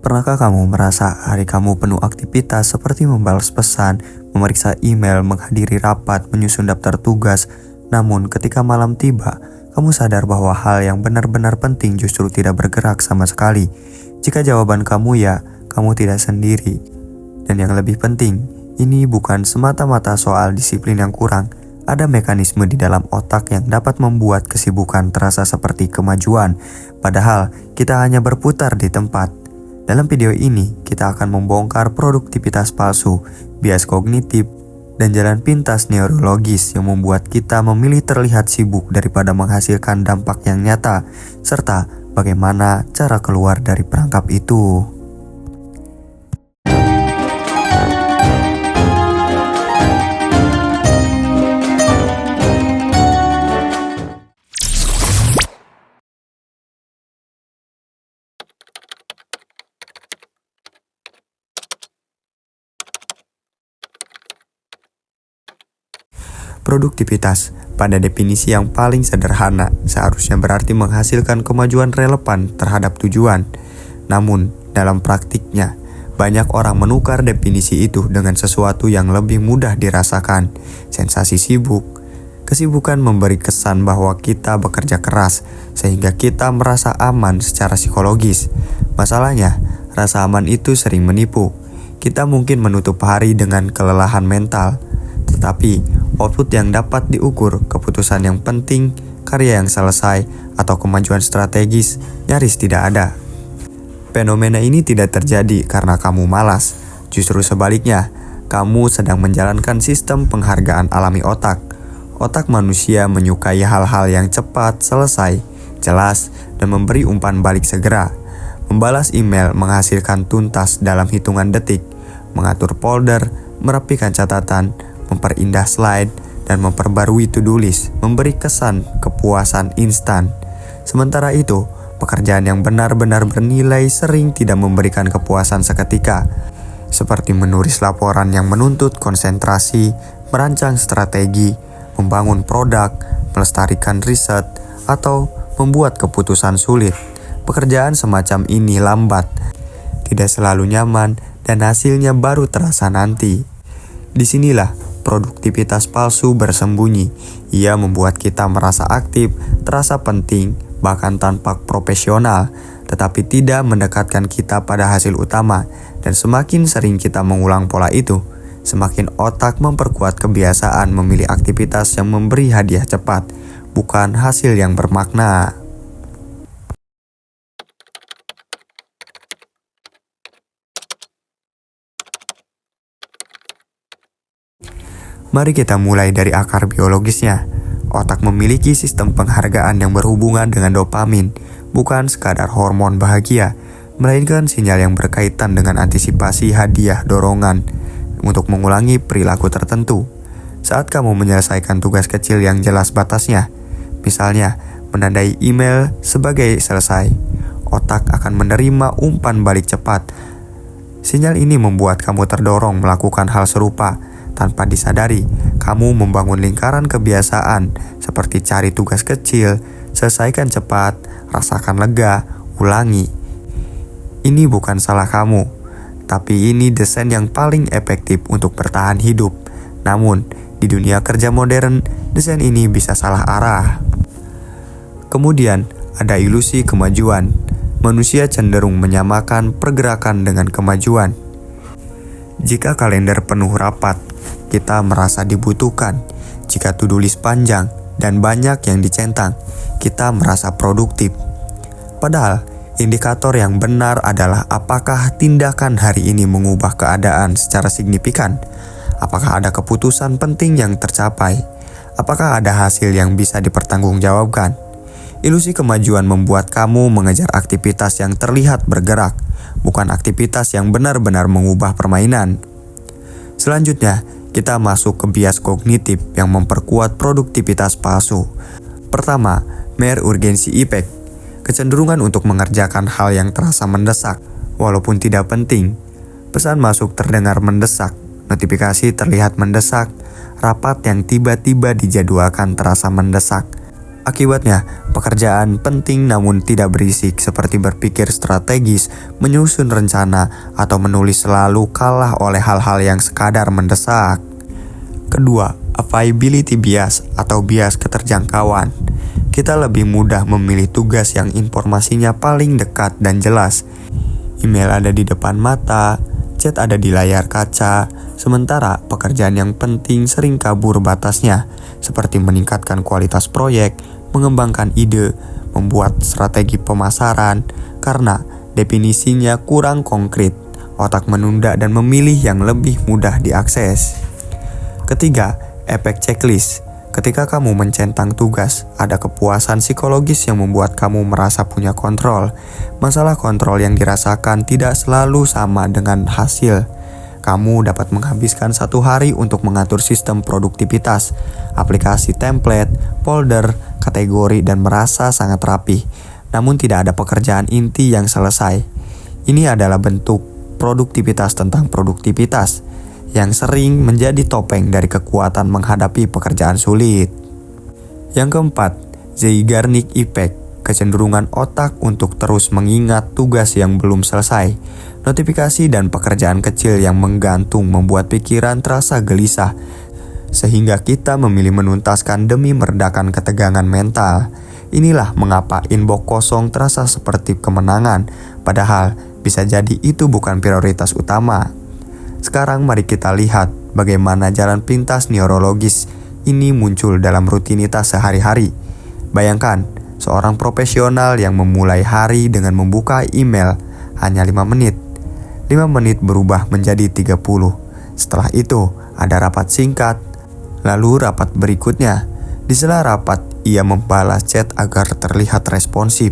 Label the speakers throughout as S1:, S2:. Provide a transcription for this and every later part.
S1: Pernahkah kamu merasa hari kamu penuh aktivitas seperti membalas pesan, memeriksa email, menghadiri rapat, menyusun daftar tugas? Namun ketika malam tiba, kamu sadar bahwa hal yang benar-benar penting justru tidak bergerak sama sekali. Jika jawaban kamu ya, kamu tidak sendiri. Dan yang lebih penting, ini bukan semata-mata soal disiplin yang kurang. Ada mekanisme di dalam otak yang dapat membuat kesibukan terasa seperti kemajuan, padahal kita hanya berputar di tempat. Dalam video ini, kita akan membongkar produktivitas palsu, bias kognitif, dan jalan pintas neurologis yang membuat kita memilih terlihat sibuk daripada menghasilkan dampak yang nyata, serta bagaimana cara keluar dari perangkap itu. Produktivitas, pada definisi yang paling sederhana, seharusnya berarti menghasilkan kemajuan relevan terhadap tujuan. Namun, dalam praktiknya, banyak orang menukar definisi itu dengan sesuatu yang lebih mudah dirasakan, sensasi sibuk. Kesibukan memberi kesan bahwa kita bekerja keras, sehingga kita merasa aman secara psikologis. Masalahnya, rasa aman itu sering menipu. Kita mungkin menutup hari dengan kelelahan mental, tetapi output yang dapat diukur, keputusan yang penting, karya yang selesai, atau kemajuan strategis nyaris tidak ada. Fenomena ini tidak terjadi karena kamu malas. Justru sebaliknya, kamu sedang menjalankan sistem penghargaan alami otak. Otak manusia menyukai hal-hal yang cepat, selesai, jelas, dan memberi umpan balik segera. Membalas email menghasilkan tuntas dalam hitungan detik, mengatur folder, merapikan catatan, memperindah slide, dan memperbarui to-do list memberi kesan kepuasan instan. Sementara itu, pekerjaan yang benar-benar bernilai sering tidak memberikan kepuasan seketika, seperti menulis laporan yang menuntut konsentrasi, merancang strategi, membangun produk, melestarikan riset, atau membuat keputusan sulit. Pekerjaan semacam ini lambat, tidak selalu nyaman, dan hasilnya baru terasa nanti. Disinilah produktivitas palsu bersembunyi. Ia membuat kita merasa aktif, terasa penting, bahkan tanpa profesional, tetapi tidak mendekatkan kita pada hasil utama. Dan semakin sering kita mengulang pola itu, semakin otak memperkuat kebiasaan memilih aktivitas yang memberi hadiah cepat, bukan hasil yang bermakna. Mari kita mulai dari akar biologisnya. Otak memiliki sistem penghargaan yang berhubungan dengan dopamin, bukan sekadar hormon bahagia, melainkan sinyal yang berkaitan dengan antisipasi hadiah dorongan untuk mengulangi perilaku tertentu. Saat kamu menyelesaikan tugas kecil yang jelas batasnya, misalnya menandai email sebagai selesai, otak akan menerima umpan balik cepat. Sinyal ini membuat kamu terdorong melakukan hal serupa. Tanpa disadari, kamu membangun lingkaran kebiasaan seperti cari tugas kecil, selesaikan cepat, rasakan lega, ulangi. Ini bukan salah kamu, tapi ini desain yang paling efektif untuk bertahan hidup. Namun, di dunia kerja modern, desain ini bisa salah arah. Kemudian, ada ilusi kemajuan. Manusia cenderung menyamakan pergerakan dengan kemajuan. Jika kalender penuh rapat, kita merasa dibutuhkan. Jika to-do list panjang dan banyak yang dicentang, kita merasa produktif. Padahal, indikator yang benar adalah apakah tindakan hari ini mengubah keadaan secara signifikan? Apakah ada keputusan penting yang tercapai? Apakah ada hasil yang bisa dipertanggungjawabkan? Ilusi kemajuan membuat kamu mengejar aktivitas yang terlihat bergerak, bukan aktivitas yang benar-benar mengubah permainan. Selanjutnya, kita masuk ke bias kognitif yang memperkuat produktivitas palsu. Pertama, mere urgency effect. Kecenderungan untuk mengerjakan hal yang terasa mendesak, walaupun tidak penting. Pesan masuk terdengar mendesak, notifikasi terlihat mendesak, rapat yang tiba-tiba dijadwalkan terasa mendesak. Akibatnya, pekerjaan penting namun tidak berisik seperti berpikir strategis, menyusun rencana, atau menulis selalu kalah oleh hal-hal yang sekadar mendesak. Kedua, availability bias atau bias keterjangkauan. Kita lebih mudah memilih tugas yang informasinya paling dekat dan jelas. Email ada di depan mata, chat ada di layar kaca, sementara pekerjaan yang penting sering kabur batasnya, seperti meningkatkan kualitas proyek, mengembangkan ide, membuat strategi pemasaran, karena definisinya kurang konkret. Otak menunda dan memilih yang lebih mudah diakses. Ketiga, efek checklist. Ketika kamu mencentang tugas, ada kepuasan psikologis yang membuat kamu merasa punya kontrol. Masalah kontrol yang dirasakan tidak selalu sama dengan hasil. Kamu dapat menghabiskan 1 hari untuk mengatur sistem produktivitas, aplikasi template, folder, kategori, dan merasa sangat rapi. Namun tidak ada pekerjaan inti yang selesai. Ini adalah bentuk produktivitas tentang produktivitas yang sering menjadi topeng dari kekuatan menghadapi pekerjaan sulit. Yang keempat, Zeigarnik Effect, kecenderungan otak untuk terus mengingat tugas yang belum selesai. Notifikasi dan pekerjaan kecil yang menggantung membuat pikiran terasa gelisah, sehingga kita memilih menuntaskan demi meredakan ketegangan mental. Inilah mengapa inbox kosong terasa seperti kemenangan, padahal bisa jadi itu bukan prioritas utama. Sekarang mari kita lihat bagaimana jalan pintas neurologis ini muncul dalam rutinitas sehari-hari. Bayangkan, seorang profesional yang memulai hari dengan membuka email hanya 5 menit. 5 menit berubah menjadi 30. Setelah itu, ada rapat singkat. Lalu rapat berikutnya. Di sela rapat, ia membalas chat agar terlihat responsif.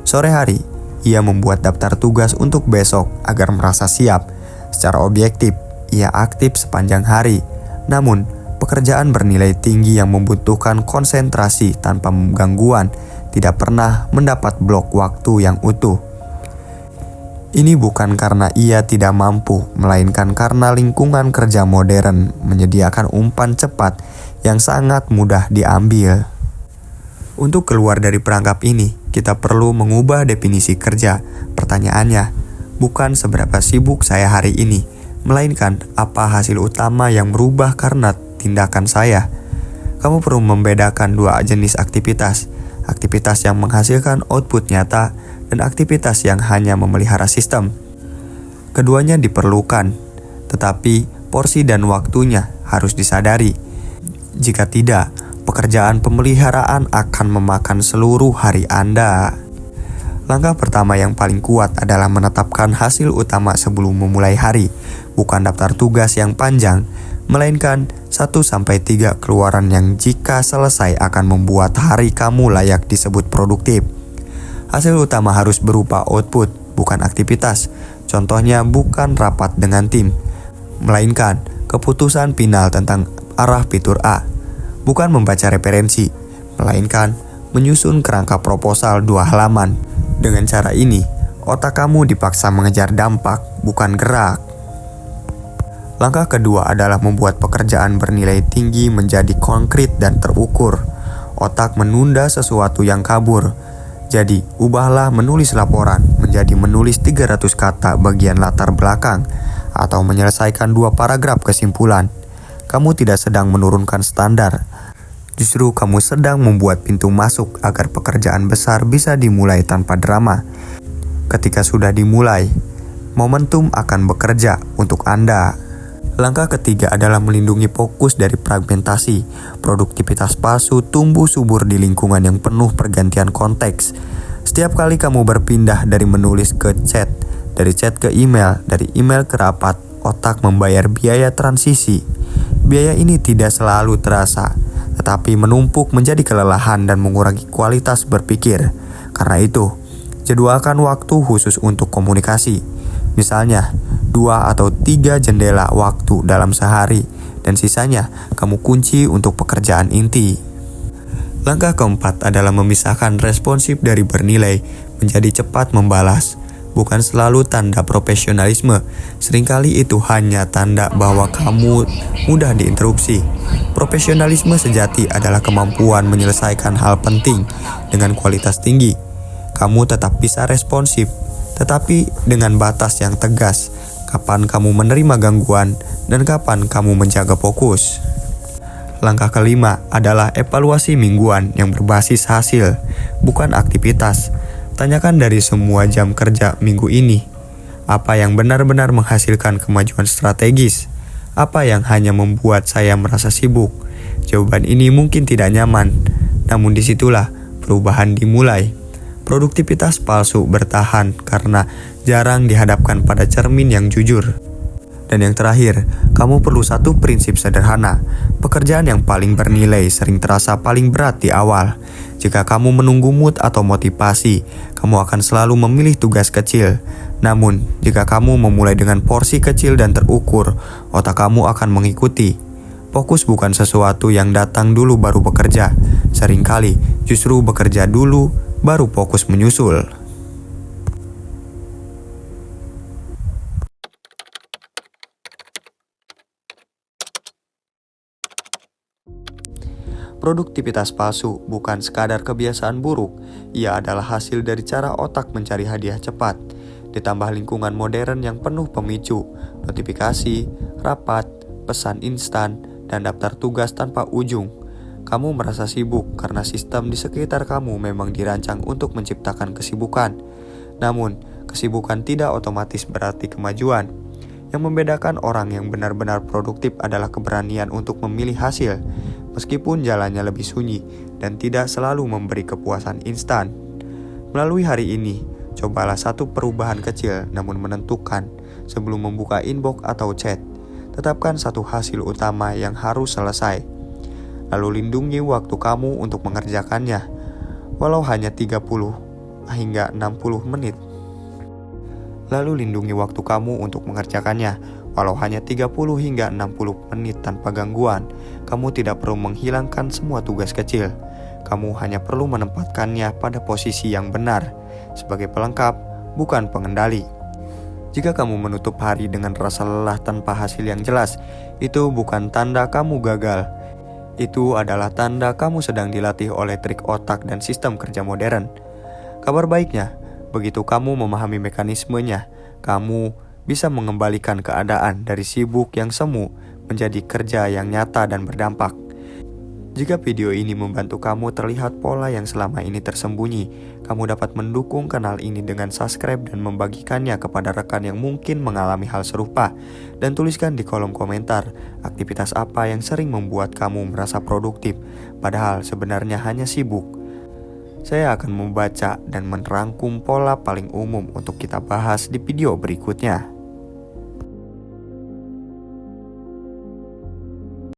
S1: Sore hari, ia membuat daftar tugas untuk besok agar merasa siap. Secara objektif, ia aktif sepanjang hari. Namun, pekerjaan bernilai tinggi yang membutuhkan konsentrasi tanpa gangguan tidak pernah mendapat blok waktu yang utuh. Ini bukan karena ia tidak mampu, melainkan karena lingkungan kerja modern menyediakan umpan cepat yang sangat mudah diambil. Untuk keluar dari perangkap ini, kita perlu mengubah definisi kerja. Pertanyaannya, bukan seberapa sibuk saya hari ini, melainkan apa hasil utama yang berubah karena tindakan saya. Kamu perlu membedakan 2 jenis aktivitas. Aktivitas yang menghasilkan output nyata dan aktivitas yang hanya memelihara sistem. Keduanya diperlukan, tetapi porsi dan waktunya harus disadari. Jika tidak, pekerjaan pemeliharaan akan memakan seluruh hari Anda. Langkah pertama yang paling kuat adalah menetapkan hasil utama sebelum memulai hari, bukan daftar tugas yang panjang, melainkan 1-3 keluaran yang jika selesai akan membuat hari kamu layak disebut produktif. Hasil utama harus berupa output, bukan aktivitas. Contohnya bukan rapat dengan tim, melainkan keputusan final tentang arah fitur A, bukan membaca referensi, melainkan menyusun kerangka proposal 2 halaman. Dengan cara ini, otak kamu dipaksa mengejar dampak, bukan gerak. Langkah kedua adalah membuat pekerjaan bernilai tinggi menjadi konkret dan terukur. Otak menunda sesuatu yang kabur. Jadi, ubahlah menulis laporan menjadi menulis 300 kata bagian latar belakang atau menyelesaikan 2 paragraf kesimpulan. Kamu tidak sedang menurunkan standar. Justru kamu sedang membuat pintu masuk agar pekerjaan besar bisa dimulai tanpa drama. Ketika sudah dimulai, momentum akan bekerja untuk Anda. Langkah ketiga adalah melindungi fokus dari fragmentasi. Produktivitas palsu tumbuh subur di lingkungan yang penuh pergantian konteks. Setiap kali kamu berpindah dari menulis ke chat, dari chat ke email, dari email ke rapat, otak membayar biaya transisi. Biaya ini tidak selalu terasa, tetapi menumpuk menjadi kelelahan dan mengurangi kualitas berpikir. Karena itu, jadwalkan waktu khusus untuk komunikasi. Misalnya, 2 atau 3 jendela waktu dalam sehari, dan sisanya kamu kunci untuk pekerjaan inti. Langkah keempat adalah memisahkan responsif dari bernilai menjadi cepat membalas. bukan selalu tanda profesionalisme. Seringkali itu hanya tanda bahwa kamu mudah diinterupsi. Profesionalisme sejati adalah kemampuan menyelesaikan hal penting dengan kualitas tinggi. Kamu tetap bisa responsif, tetapi dengan batas yang tegas. Kapan kamu menerima gangguan dan kapan kamu menjaga fokus. Langkah kelima adalah evaluasi mingguan yang berbasis hasil, bukan aktivitas. Tanyakan dari semua jam kerja minggu ini, apa yang benar-benar menghasilkan kemajuan strategis, apa yang hanya membuat saya merasa sibuk. Jawaban ini mungkin tidak nyaman, namun disitulah perubahan dimulai. Produktivitas palsu bertahan karena jarang dihadapkan pada cermin yang jujur. Dan yang terakhir, kamu perlu satu prinsip sederhana. Pekerjaan yang paling bernilai sering terasa paling berat di awal. Jika kamu menunggu mood atau motivasi, kamu akan selalu memilih tugas kecil. Namun, jika kamu memulai dengan porsi kecil dan terukur, otak kamu akan mengikuti. Fokus bukan sesuatu yang datang dulu baru bekerja. Seringkali justru bekerja dulu, baru fokus menyusul. Produktivitas palsu bukan sekadar kebiasaan buruk, ia adalah hasil dari cara otak mencari hadiah cepat. Ditambah lingkungan modern yang penuh pemicu, notifikasi, rapat, pesan instan, dan daftar tugas tanpa ujung. Kamu merasa sibuk karena sistem di sekitar kamu memang dirancang untuk menciptakan kesibukan. Namun, kesibukan tidak otomatis berarti kemajuan. Yang membedakan orang yang benar-benar produktif adalah keberanian untuk memilih hasil, meskipun jalannya lebih sunyi dan tidak selalu memberi kepuasan instan. Melalui hari ini, cobalah satu perubahan kecil namun menentukan sebelum membuka inbox atau chat. Tetapkan satu hasil utama yang harus selesai. Lalu lindungi waktu kamu untuk mengerjakannya, walau hanya 30 hingga 60 menit. Lalu lindungi waktu kamu untuk mengerjakannya, walau hanya 30 hingga 60 menit tanpa gangguan. Kamu tidak perlu menghilangkan semua tugas kecil. Kamu hanya perlu menempatkannya pada posisi yang benar, sebagai pelengkap, bukan pengendali. Jika kamu menutup hari dengan rasa lelah tanpa hasil yang jelas, itu bukan tanda kamu gagal. Itu adalah tanda kamu sedang dilatih oleh trik otak dan sistem kerja modern. Kabar baiknya, begitu kamu memahami mekanismenya, kamu bisa mengembalikan keadaan dari sibuk yang semu menjadi kerja yang nyata dan berdampak. Jika video ini membantu kamu terlihat pola yang selama ini tersembunyi, kamu dapat mendukung kanal ini dengan subscribe dan membagikannya kepada rekan yang mungkin mengalami hal serupa. Dan tuliskan di kolom komentar aktivitas apa yang sering membuat kamu merasa produktif, padahal sebenarnya hanya sibuk. Saya akan membaca dan merangkum pola paling umum untuk kita bahas di video berikutnya.